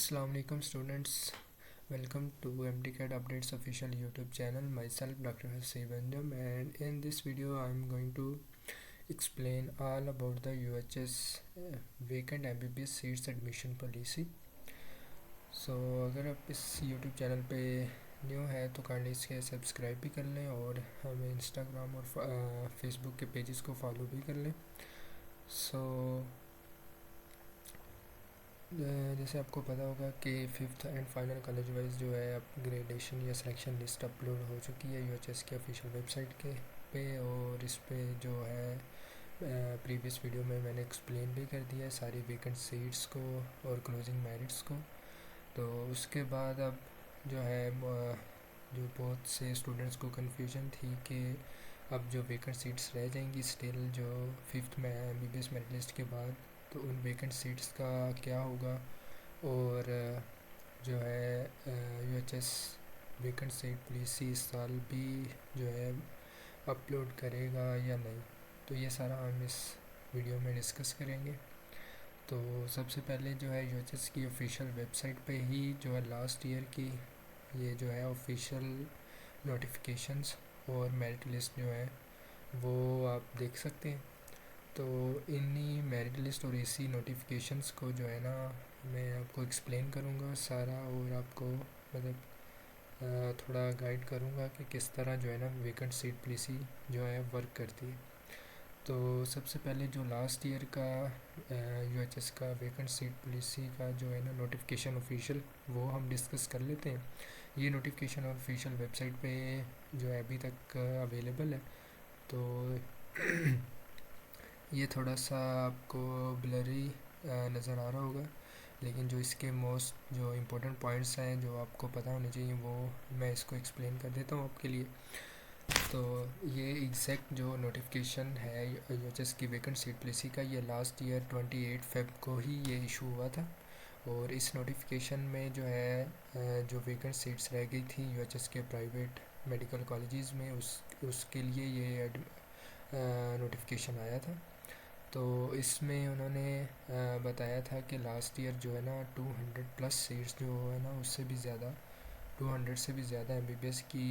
Assalamu alaikum students, welcome to MDCAT Updates official YouTube channel. Myself Dr. Hasib Anjum, and in this video I am going to explain all about the UHS vacant MBBS seats admission policy. So अगर आप इस YouTube channel पे new है तो kindly इसके subscribe भी कर लें और हमें इंस्टाग्राम और फेसबुक के पेजेस को फॉलो भी कर लें. सो जैसे आपको पता होगा कि fifth and final college wise जो है अपग्रेडेशन या सिलेक्शन लिस्ट अपलोड हो चुकी है यूएचएस की ऑफिशियल वेबसाइट के पे, और इस पे जो है प्रीवियस वीडियो में मैंने एक्सप्लेन भी कर दिया है सारी वेकेंट सीट्स को और क्लोजिंग मेरिट्स को. तो उसके बाद अब जो है जो बहुत से स्टूडेंट्स को कन्फ्यूजन थी कि अब जो वेकेंट सीट्स रह जाएंगी स्टिल जो फिफ्थ में एमबीबीएस मेरिट लिस्ट के बाद, तो उन वेकेंट सीट्स का क्या होगा और जो है यूएचएस वेकेंट सीट पॉलिसी इस साल भी जो है अपलोड करेगा या नहीं. तो ये सारा हम इस वीडियो में डिस्कस करेंगे. तो सबसे पहले जो है यूएचएस की ऑफिशियल वेबसाइट पे ही जो है लास्ट ईयर की ये जो है ऑफिशियल नोटिफिकेशंस और मेरिट लिस्ट जो है वो आप देख सकते हैं. तो इन्हीं मेरिट लिस्ट और इसी नोटिफिकेशंस को जो है ना मैं आपको एक्सप्लेन करूँगा सारा, और आपको मतलब थोड़ा गाइड करूँगा कि किस तरह जो है ना वेकेंट सीट पॉलिसी जो है वर्क करती है. तो सबसे पहले जो लास्ट ईयर का यूएचएस का वेकेंट सीट पॉलिसी का जो है ना नोटिफिकेशन ऑफिशियल वो हम डिस्कस कर लेते हैं. ये नोटिफिकेशन ऑफिशियल वेबसाइट पे जो है अभी तक अवेलेबल है. तो ये थोड़ा सा आपको ब्लरी नज़र आ रहा होगा, लेकिन जो इसके मोस्ट जो इम्पोर्टेंट पॉइंट्स हैं जो आपको पता होने चाहिए वो मैं इसको एक्सप्लेन कर देता हूँ आपके लिए. तो ये एग्जैक्ट जो नोटिफिकेशन है यूएचएस की वेकेंट सीट पॉलिसी का, ये लास्ट ईयर 28 फेब को ही ये इशू हुआ था. और इस नोटिफिकेशन में जो है जो वेकेंट सीट्स रह गई थी यूएचएस के प्राइवेट मेडिकल कॉलेजेस में उसके लिए ये नोटिफिकेशन आया था. तो इसमें उन्होंने बताया था कि लास्ट ईयर जो है ना 200 प्लस सीट्स जो है ना उससे भी ज़्यादा 200 से भी ज़्यादा एमबीबीएस की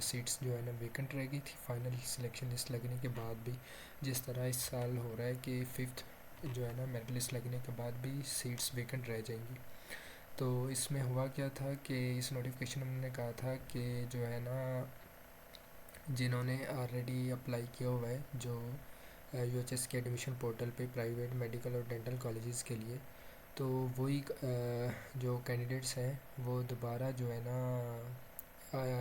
सीट्स जो है ना वेकेंट रह गई थी फाइनल सिलेक्शन लिस्ट लगने के बाद भी, जिस तरह इस साल हो रहा है कि फिफ्थ जो है ना मेरिट लिस्ट लगने के बाद भी सीट्स वेकेंट रह जाएंगी. तो इसमें हुआ क्या था कि इस नोटिफिकेशन में उन्होंने कहा था कि जो है ना जिन्होंने ऑलरेडी अप्लाई किया हुआ है जो यूएचएस के एडमिशन पोर्टल पे प्राइवेट मेडिकल और डेंटल कॉलेजेस के लिए, तो वही जो कैंडिडेट्स हैं वो दोबारा जो है ना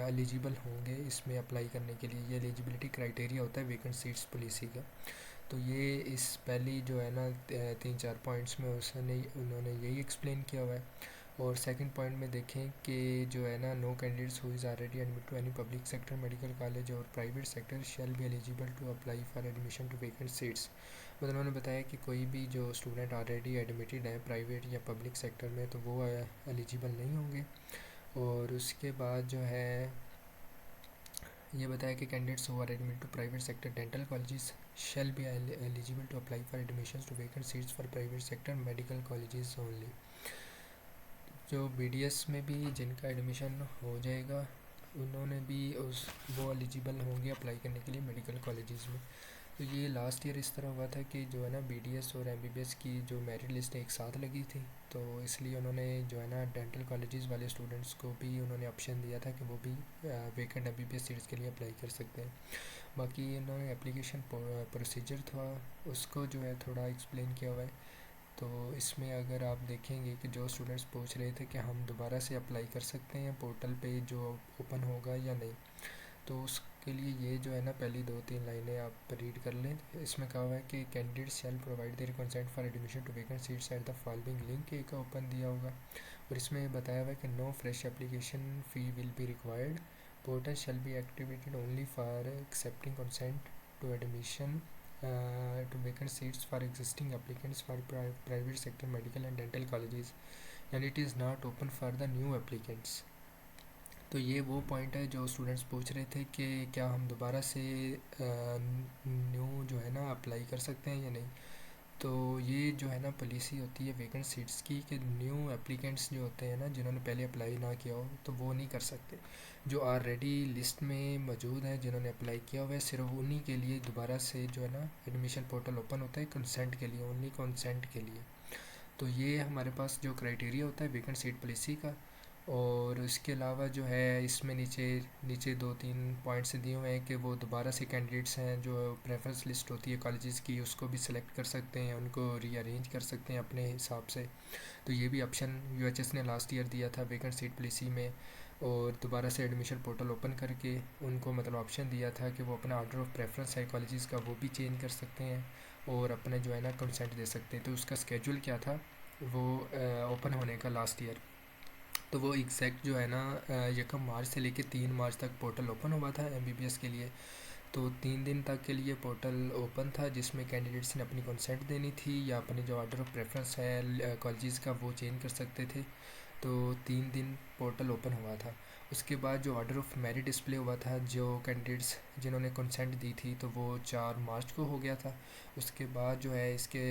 एलिजिबल होंगे इसमें अप्लाई करने के लिए. ये एलिजिबिलिटी क्राइटेरिया होता है वेकेंट सीट्स पॉलिसी का. तो ये इस पहली जो है ना 3-4 पॉइंट्स में उन्होंने यही एक्सप्लेन किया हुआ है. और सेकंड पॉइंट में देखें कि जो है ना no candidates who is already admit to any public sector medical college और private sector shall be eligible to apply for admission to vacant seats. मतलब उन्होंने बताया कि कोई भी जो स्टूडेंट ऑलरेडी एडमिटेड है प्राइवेट या पब्लिक सेक्टर में तो वो एलिजिबल नहीं होंगे. और उसके बाद जो है ये बताया कि candidates who are admitted to private sector dental colleges shall be eligible to apply for admission to vacant seats for private sector medical colleges only. जो बीडीएस में भी जिनका एडमिशन हो जाएगा उन्होंने भी वो एलिजिबल होंगे अप्लाई करने के लिए मेडिकल कॉलेजेस में. तो ये लास्ट ईयर इस तरह हुआ था कि जो है ना बीडीएस और एमबीबीएस की जो मेरिट लिस्ट एक साथ लगी थी, तो इसलिए उन्होंने जो है ना डेंटल कॉलेजेस वाले स्टूडेंट्स को भी उन्होंने ऑप्शन दिया था कि वो भी वेकेंट एमबीबीएस सीट्स के लिए अप्लाई कर सकते हैं. बाकी इन्होंने एप्लीकेशन प्रोसीजर था उसको जो है थोड़ा एक्सप्लेन किया हुआ है. तो इसमें अगर आप देखेंगे कि जो स्टूडेंट्स पूछ रहे थे कि हम दोबारा से अप्लाई कर सकते हैं पोर्टल पे जो ओपन होगा या नहीं, तो उसके लिए ये जो है ना पहली 2-3 लाइनें आप रीड कर लें. इसमें कहा हुआ है कि candidate shall provide their consent for admission to vacant seats at the following link एक ओपन दिया होगा. और इसमें बताया हुआ है कि no fresh application fee will be required. Portal shall be activated only for accepting consent to admission to vacant seats for existing applicants for private sector medical and dental colleges, and it is not open for the new applicants. तो ये वो point है जो students पूछ रहे थे कि क्या हम दोबारा से न्यू जो है ना अप्लाई कर सकते हैं या नहीं. तो ये जो है ना पॉलिसी होती है वैकेंट सीट्स की कि न्यू एप्लीकेंट्स जो होते हैं ना, जिन्होंने पहले अप्लाई ना किया हो, तो वो नहीं कर सकते। जो ऑलरेडी लिस्ट में मौजूद हैं, जिन्होंने अप्लाई किया हुआ है, सिर्फ उन्हीं के लिए दोबारा से जो है ना एडमिशन पोर्टल ओपन होता है, कंसेंट के लिए, ओनली कंसेंट के लिए। तो ये हमारे पास जो क्राइटेरिया होता है वैकेंट सीट पॉलिसी का। और इसके अलावा जो है इसमें नीचे नीचे 2-3 पॉइंट्स दिए हुए हैं कि वो दोबारा से कैंडिडेट्स हैं जो प्रेफरेंस लिस्ट होती है कॉलेजेस की, उसको भी सिलेक्ट कर सकते हैं, उनको रीअरेंज कर सकते हैं अपने हिसाब से। तो ये भी ऑप्शन यूएचएस ने लास्ट ईयर दिया था वैकेंट सीट पॉलिसी में। और दोबारा से एडमिशन पोर्टल ओपन करके उनको मतलब ऑप्शन दिया था कि वो अपना ऑर्डर ऑफ प्रेफरेंस है कॉलेजेस का, वो भी चेंज कर सकते हैं और अपने जो है ना कंसेंट दे सकते हैं। तो उसका स्केड्यूल क्या था वो ओपन होने का लास्ट ईयर, तो वो एग्जैक्ट जो है ना 1 मार्च से लेके 3 मार्च तक पोर्टल ओपन हुआ था एमबीबीएस के लिए। तो 3 दिन तक के लिए पोर्टल ओपन था, जिसमें कैंडिडेट्स ने अपनी कंसेंट देनी थी या अपने जो ऑर्डर ऑफ प्रेफरेंस है कॉलेजेस का वो चेंज कर सकते थे। तो 3 दिन पोर्टल ओपन हुआ था। उसके बाद जो ऑर्डर ऑफ मेरिट डिस्प्ले हुआ था, जो कैंडिडेट्स जिन्होंने कंसेंट दी थी, तो वो 4 मार्च को हो गया था। उसके बाद जो है इसके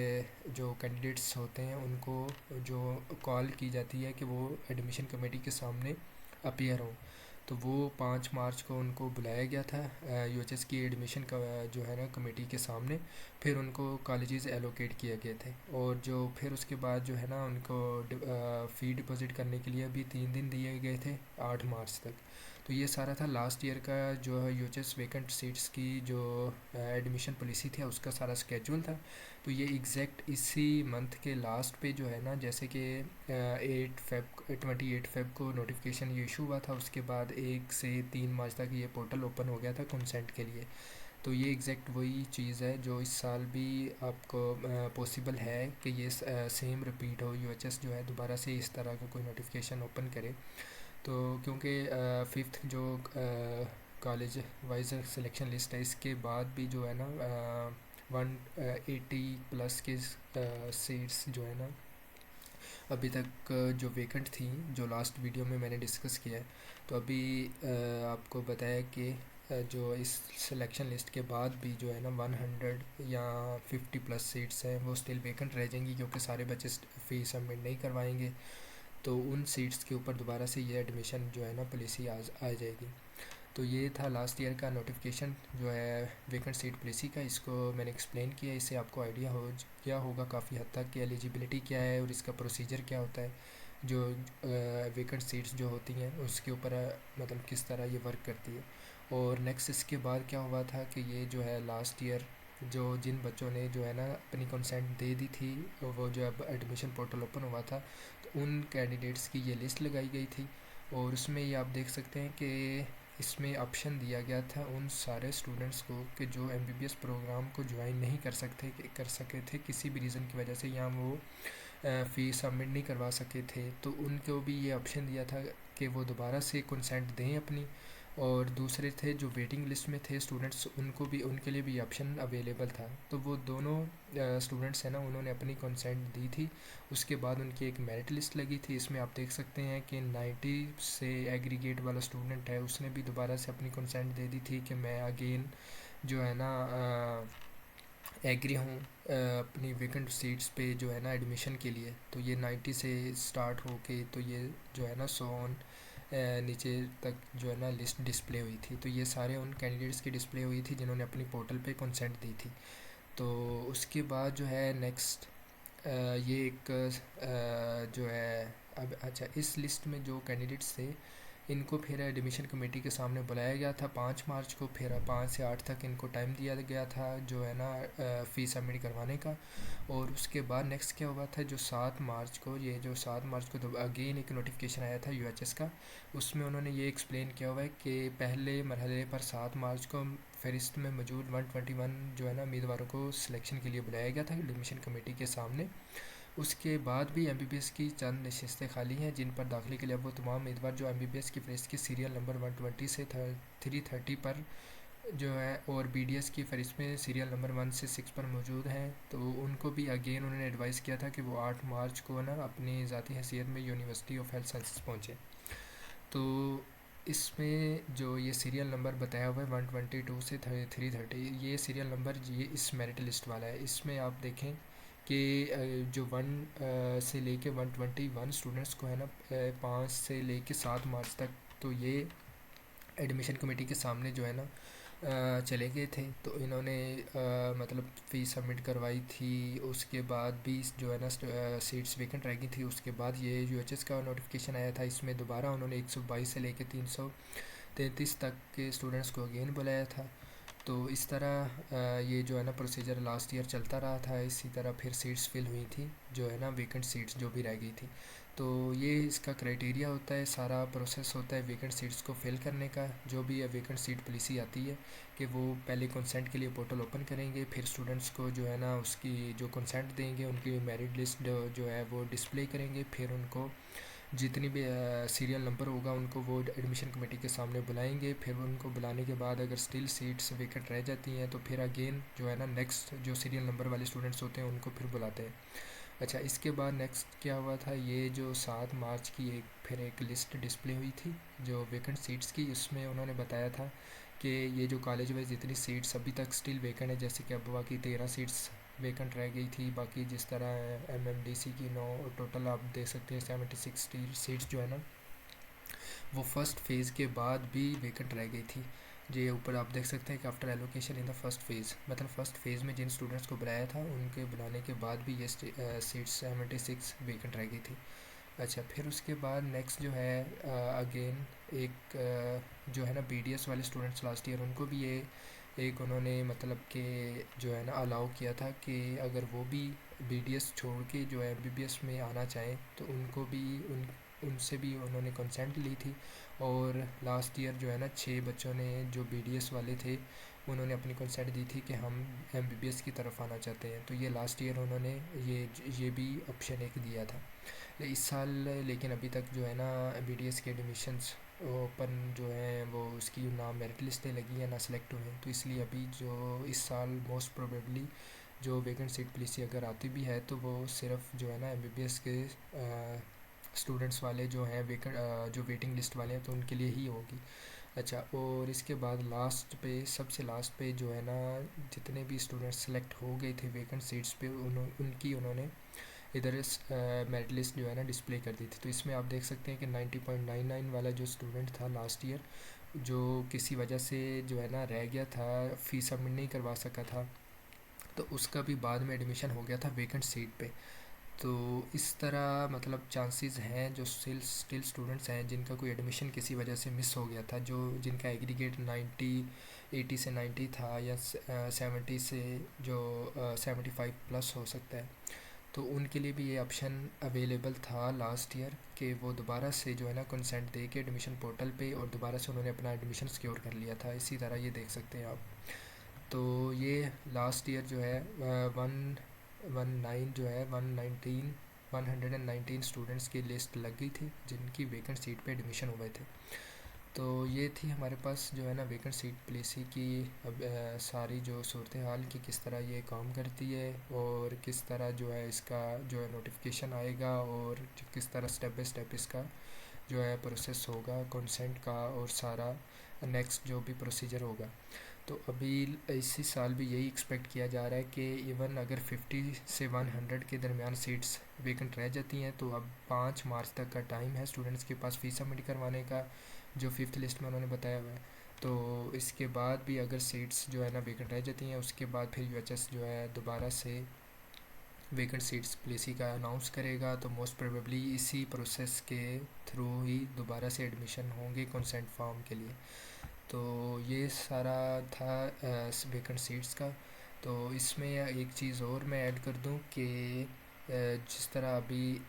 जो कैंडिडेट्स होते हैं उनको जो कॉल की जाती है कि वो एडमिशन कमेटी के सामने अपीयर हो, तो वो 5 मार्च को उनको बुलाया गया था यूएचएस की एडमिशन का जो है ना कमेटी के सामने। फिर उनको कॉलेजेस एलोकेट किए गए थे, और जो फिर उसके बाद जो है ना उनको फ़ी डिपॉज़िट करने के लिए भी 3 दिन दिए गए थे 8 मार्च तक। तो ये सारा था लास्ट ईयर का जो है यूएचएस वैकेंट सीट्स की जो एडमिशन पॉलिसी थी, उसका सारा स्केड्यूल था। तो ये एग्जैक्ट इसी मंथ के लास्ट पे जो है ना, जैसे कि 28 फेब को नोटिफिकेशन ये इशू हुआ था, उसके बाद 1 से 3 मार्च तक ये पोर्टल ओपन हो गया था कंसेंट के लिए। तो ये एग्जैक्ट वही चीज़ है जो इस साल भी आपको पॉसिबल है कि ये सेम रिपीट हो, यूएचएस जो है दोबारा से इस तरह का कोई नोटिफिकेशन ओपन करे। तो क्योंकि 5th जो कॉलेज वाइज सिलेक्शन लिस्ट है, इसके बाद भी जो है ना 180+ के सीट्स जो है ना अभी तक जो वेकेंट थी, जो लास्ट वीडियो में मैंने डिस्कस किया है। तो अभी आपको बताया कि जो इस सिलेक्शन लिस्ट के बाद भी जो है ना 100 या 50+ सीट्स हैं वो स्टिल वेकेंट रह जाएंगी, क्योंकि सारे बच्चे फ़ीस सबमिट नहीं करवाएंगे। तो उन सीट्स के ऊपर दोबारा से ये एडमिशन जो है ना पॉलिसी आ जाएगी। तो ये था लास्ट ईयर का नोटिफिकेशन जो है वैकेंट सीट पॉलिसी का, इसको मैंने एक्सप्लेन किया। इससे आपको आइडिया हो क्या होगा काफ़ी हद तक कि एलिजिबिलिटी क्या है और इसका प्रोसीजर क्या होता है, जो वैकेंट सीट्स जो होती हैं उसके ऊपर मतलब किस तरह ये वर्क करती है। और नेक्स्ट इसके बाद क्या हुआ था कि ये जो है लास्ट ईयर जो जिन बच्चों ने जो है ना अपनी कंसेंट दे दी थी, वो जो अब एडमिशन पोर्टल ओपन हुआ था, तो उन कैंडिडेट्स की ये लिस्ट लगाई गई थी। और उसमें ये आप देख सकते हैं कि इसमें ऑप्शन दिया गया था उन सारे स्टूडेंट्स को कि जो एमबीबीएस प्रोग्राम को ज्वाइन नहीं कर सके थे किसी भी रीज़न की वजह से, या वो फ़ीस सबमिट नहीं करवा सके थे, तो उनको भी ये ऑप्शन दिया था कि वो दोबारा से कंसेंट दें अपनी। और दूसरे थे जो वेटिंग लिस्ट में थे स्टूडेंट्स, उनको भी उनके लिए भी ऑप्शन अवेलेबल था। तो वो दोनों स्टूडेंट्स हैं ना, उन्होंने अपनी कंसेंट दी थी। उसके बाद उनकी एक मेरिट लिस्ट लगी थी, इसमें आप देख सकते हैं कि 90 से एग्रीगेट वाला स्टूडेंट है, उसने भी दोबारा से अपनी कंसेंट दे दी थी कि मैं अगेन जो है ना एग्री हूँ अपनी वेकेंट सीट्स पे जो है ना एडमिशन के लिए। तो ये 90 से स्टार्ट हो के तो ये जो है ना 100 नीचे तक जो है ना लिस्ट डिस्प्ले हुई थी। तो ये सारे उन कैंडिडेट्स की डिस्प्ले हुई थी जिन्होंने अपनी पोर्टल पे कंसेंट दी थी। तो उसके बाद जो है नेक्स्ट ये एक जो है अब अच्छा, इस लिस्ट में जो कैंडिडेट्स थे इनको फिर एडमिशन कमेटी के सामने बुलाया गया था 5 मार्च को। फिर 5 से 8 तक इनको टाइम दिया गया था जो है ना फ़ीस सबमिट करवाने का। और उसके बाद नेक्स्ट क्या हुआ था, जो 7 मार्च को, ये जो 7 मार्च को तो अगेन एक नोटिफिकेशन आया था यूएचएस का। उसमें उन्होंने ये एक्सप्लेन किया हुआ है कि पहले मरहले पर 7 मार्च को फहरिस्त में मौजूद 121 जो है ना उम्मीदवारों को सिलेक्शन के लिए बुलाया गया था एडमिशन कमेटी के सामने। उसके बाद भी एमबीबीएस की चंद नशिस्तें खाली हैं, जिन पर दाखिले के लिए अब वो तमाम उम्मीदवार जो एमबीबीएस की फहरिस्त की सीरियल नंबर 120 से 330 पर जो है और बीडीएस की फहरिस्त में सीरियल नंबर 1 से 6 पर मौजूद हैं, तो उनको भी अगेन उन्होंने एडवाइस किया था कि वो 8 मार्च को ना अपनी ज़ाती हैसियत में यूनिवर्सिटी ऑफ हेल्थ साइंसेस पहुँचे। तो इसमें जो ये सीरियल नंबर बताया हुआ है 122 से 330, ये सीरियल नंबर ये इस मेरिट लिस्ट वाला है। इसमें आप देखें कि जो 1 से लेके 121 स्टूडेंट्स को है ना 5 से लेके 7 मार्च तक, तो ये एडमिशन कमेटी के सामने जो है ना चले गए थे। तो इन्होंने मतलब फ़ीस सबमिट करवाई थी, उसके बाद भी जो है ना सीट्स वेकेंट रह गई थी। उसके बाद ये यूएचएस का नोटिफिकेशन आया था, इसमें दोबारा उन्होंने 122 से लेके 333 तक के स्टूडेंट्स को अगेन बुलाया था। तो इस तरह ये जो है ना प्रोसीजर लास्ट ईयर चलता रहा था। इसी तरह फिर सीट्स फिल हुई थी, जो है ना वेकेंट सीट्स जो भी रह गई थी। तो ये इसका क्राइटेरिया होता है, सारा प्रोसेस होता है वेकेंट सीट्स को फिल करने का। जो भी वेकेंट सीट पॉलिसी आती है कि वो पहले कंसेंट के लिए पोर्टल ओपन करेंगे, फिर स्टूडेंट्स को जो है ना उसकी जो कंसेंट देंगे उनकी मेरिट लिस्ट जो है वो डिस्प्ले करेंगे। फिर उनको जितनी भी सीरियल नंबर होगा उनको वो एडमिशन कमेटी के सामने बुलाएंगे। फिर उनको बुलाने के बाद अगर स्टिल सीट्स वेकेंट रह जाती हैं तो फिर अगेन जो है ना नेक्स्ट जो सीरियल नंबर वाले स्टूडेंट्स होते हैं उनको फिर बुलाते हैं। अच्छा, इसके बाद नेक्स्ट क्या हुआ था, ये जो 7 मार्च की फिर एक लिस्ट डिस्प्ले हुई थी जो वेकेंट सीट्स की। उसमें उन्होंने बताया था कि ये जो कॉलेज वाइज जितनी सीट्स अभी तक स्टिल वेकेंट है, जैसे कि अबवा की 13 सीट्स वेकेंट रह गई थी, बाकी जिस तरह एमएमडीसी की 9, टोटल आप देख सकते हैं 76 सीट्स जो है ना वो फर्स्ट फेज़ के बाद भी वेकेंट रह गई थी। ये ऊपर आप देख सकते हैं कि after allocation in the first phase, मतलब फर्स्ट फेज़ में जिन स्टूडेंट्स को बुलाया था उनके बुलाने के बाद भी ये सीट्स 76 वेकेंट रह गई थी। अच्छा, फिर उसके बाद नेक्स्ट जो है अगेन एक जो है ना बीडीएस वाले स्टूडेंट्स लास्ट ईयर, उनको भी ये एक उन्होंने मतलब कि जो है ना अलाउ किया था कि अगर वो भी बीडीएस छोड़ के जो है एमबीबीएस में आना चाहें तो उनको भी उनसे भी उन्होंने कंसेंट ली थी। और लास्ट ईयर जो है ना 6 बच्चों ने जो बीडीएस वाले थे उन्होंने अपनी कंसेंट दी थी कि हम एमबीबीएस की तरफ आना चाहते हैं। तो ये लास्ट ईयर उन्होंने ये भी ऑप्शन एक दिया था इस साल। लेकिन अभी तक जो है ना बीडीएस के एडमिशन्स ओपन जो हैं वो उसकी ना मेरिट लिस्टें लगी हैं ना सेलेक्ट हुए हैं। तो इसलिए अभी जो इस साल मोस्ट प्रोबेबली जो वेकेंट सीट पॉलिसी अगर आती भी है तो वो सिर्फ जो है ना एमबीबीएस के स्टूडेंट्स वाले जो हैं वेकेंट जो वेटिंग लिस्ट वाले हैं तो उनके लिए ही होगी। अच्छा, और इसके बाद लास्ट पे सबसे लास्ट पे जो है ना जितने भी स्टूडेंट्स सेलेक्ट हो गए थे वेकेंट सीट्स पे उनकी उन्होंने इधर मेरिट लिस्ट जो है ना डिस्प्ले कर दी थी। तो इसमें आप देख सकते हैं कि 90.99 वाला जो स्टूडेंट था लास्ट ईयर, जो किसी वजह से जो है ना रह गया था, फ़ीस सबमिट नहीं करवा सका था, तो उसका भी बाद में एडमिशन हो गया था वेकेंट सीट पे। तो इस तरह मतलब चांसेस हैं जो स्टिल स्टूडेंट्स हैं जिनका कोई एडमिशन किसी वजह से मिस हो गया था, जो जिनका एग्रीगेट 80 से 90 था या 70 से जो 75 प्लस हो सकता है। तो उनके लिए भी ये ऑप्शन अवेलेबल था लास्ट ईयर कि वो दोबारा से जो है ना कंसेंट दे के एडमिशन पोर्टल पे और दोबारा से उन्होंने अपना एडमिशन सिक्योर कर लिया था। इसी तरह ये देख सकते हैं आप। तो ये लास्ट ईयर जो है 119 जो है 119 स्टूडेंट्स की लिस्ट लग गई थी जिनकी वेकेंट सीट पे एडमिशन हुए थे। तो ये थी हमारे पास जो है ना वेकेंट सीट पॉलिसी की अब सारी जो सूरत हाल की किस तरह ये काम करती है और किस तरह जो है इसका जो है नोटिफिकेशन आएगा और किस तरह स्टेप बाय स्टेप इसका जो है प्रोसेस होगा कंसेंट का और सारा नेक्स्ट जो भी प्रोसीजर होगा। तो अभी इसी साल भी यही एक्सपेक्ट किया जा रहा है कि इवन अगर 50 से 100 के दरमियान सीट्स वेकेंट रह जाती हैं तो अब 5 मार्च तक का टाइम है स्टूडेंट्स के पास फ़ीस सबमिट करवाने का, जो फिफ्थ लिस्ट में उन्होंने बताया हुआ है। तो इसके बाद भी अगर सीट्स जो है ना वेकेंट रह जाती हैं उसके बाद फिर यूएचएस जो है दोबारा से वेकेंट सीट्स पॉलिसी का अनाउंस करेगा। तो मोस्ट प्रोबेबली इसी प्रोसेस के थ्रू ही दोबारा से एडमिशन होंगे कंसेंट फॉर्म के लिए। तो ये सारा था वेकेंट सीट्स का। तो इसमें एक चीज़ और मैं ऐड कर दूं कि जिस तरह अभी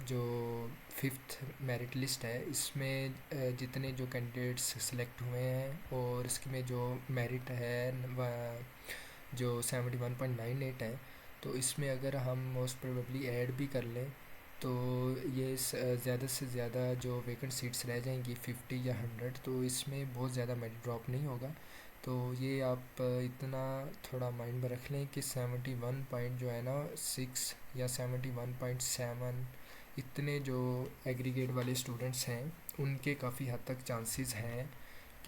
जो फिफ्थ मेरिट लिस्ट है इसमें जितने जो कैंडिडेट्स सेलेक्ट हुए हैं और इसमें जो मेरिट है जो 71.98 है, तो इसमें अगर हम मोस्ट प्रोबेबली ऐड भी कर लें तो ये ज़्यादा से ज़्यादा जो वेकेंट सीट्स रह जाएंगी 50 या 100, तो इसमें बहुत ज़्यादा मेरिट ड्रॉप नहीं होगा। तो ये आप इतना थोड़ा माइंड में रख लें कि 71 पॉइंट जो है ना 6 या 71.7 इतने जो एग्रीगेट वाले स्टूडेंट्स हैं उनके काफ़ी हद तक चांसेस हैं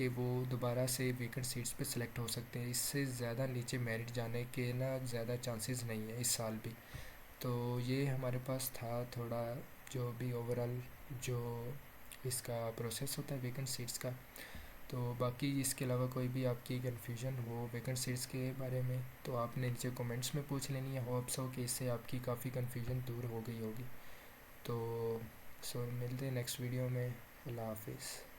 कि वो दोबारा से वेकेंट सीट्स पे सिलेक्ट हो सकते हैं। इससे ज़्यादा नीचे मेरिट जाने के ना ज़्यादा चांसेस नहीं है इस साल भी। तो ये हमारे पास था थोड़ा जो भी ओवरऑल जो इसका प्रोसेस होता है वेकेंट सीट्स का। तो बाकी इसके अलावा कोई भी आपकी कन्फ्यूजन हो वेकेंट सीट्स के बारे में तो आपने नीचे कमेंट्स में पूछ लेनी है। होप्स हो कि इससे आपकी काफ़ी कन्फ्यूजन दूर हो गई होगी। तो मिलते हैं नेक्स्ट वीडियो में। अल्लाह हाफिज़।